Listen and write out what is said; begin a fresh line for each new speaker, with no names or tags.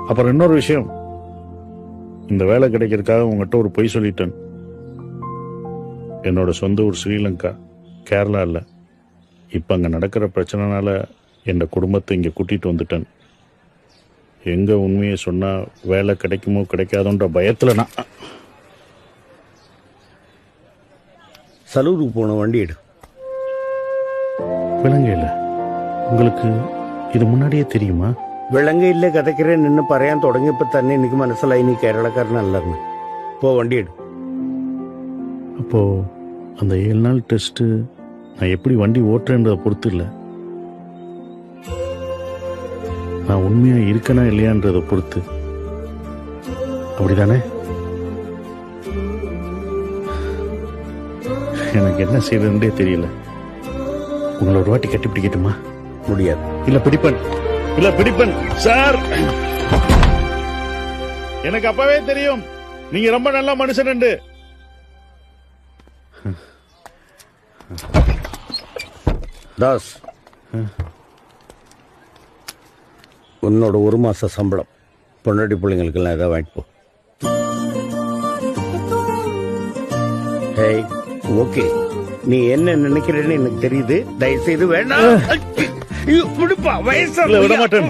அப்புறம் இன்னொரு விஷயம், இந்த வேலை கிடைக்கிறதுக்காக உங்ககிட்ட ஒரு பொய் சொல்லிட்டேன். என்னோட சொந்த ஊர் ஸ்ரீலங்கா, கேரளா இல்ல. இப்ப அங்க நடக்கிற பிரச்சனைனால என் குடும்பத்தை இங்க கூட்டிட்டு வந்துட்டேன். எங்க உண்மையை சொன்னா வேலை கிடைக்குமோ கிடைக்காதோன்ற பயத்துல நான்.
சலூருக்கு போன வண்டி எடு.
விலங்கையில் உங்களுக்கு ഇത് മുന്നാടിയേ தெரியுமா?
വിളങ്കയില്ല കഥക്കരെ നിന്ന് പറയാൻ തുടങ്ങിയപ്പോ തന്നെ എനിക്ക് മനസ്സിലായി നീ കേരളക്കാരനല്ലെന്ന്. പോ വണ്ടി എடு.
அப்போ அந்த 7 நாள் டெஸ்ட் நான் எப்படி வண்டி ஓட்டுறேன்றதை பொறுத்து இல்லை, நான் உண்மையா இருக்கனா இல்லையான்றதை பொறுத்து. அப்படிதானே? எனக்கு என்ன செய்யறதுன்றே தெரியல. உங்களை ஒரு வாட்டி கட்டி பிடிக்கட்டுமா?
முடியாது.
இல்ல பிடிப்பன் சார். எனக்கு அப்பவே தெரியும் நீங்க ரொம்ப நல்ல மனுஷன்.
தாஸ், உன்னோட 1 மாச சம்பளம் பொண்டாட்டி பிள்ளைங்களுக்கெல்லாம் ஏதாவது வாங்கிட்டு போ. ஹேய், ஓகே, நீ என்ன நினைக்கிறேன்னு எனக்கு தெரியுது. தயவுசெய்து வேண்டாம். விடுப்பா, வயசு
விட மாட்டேன்.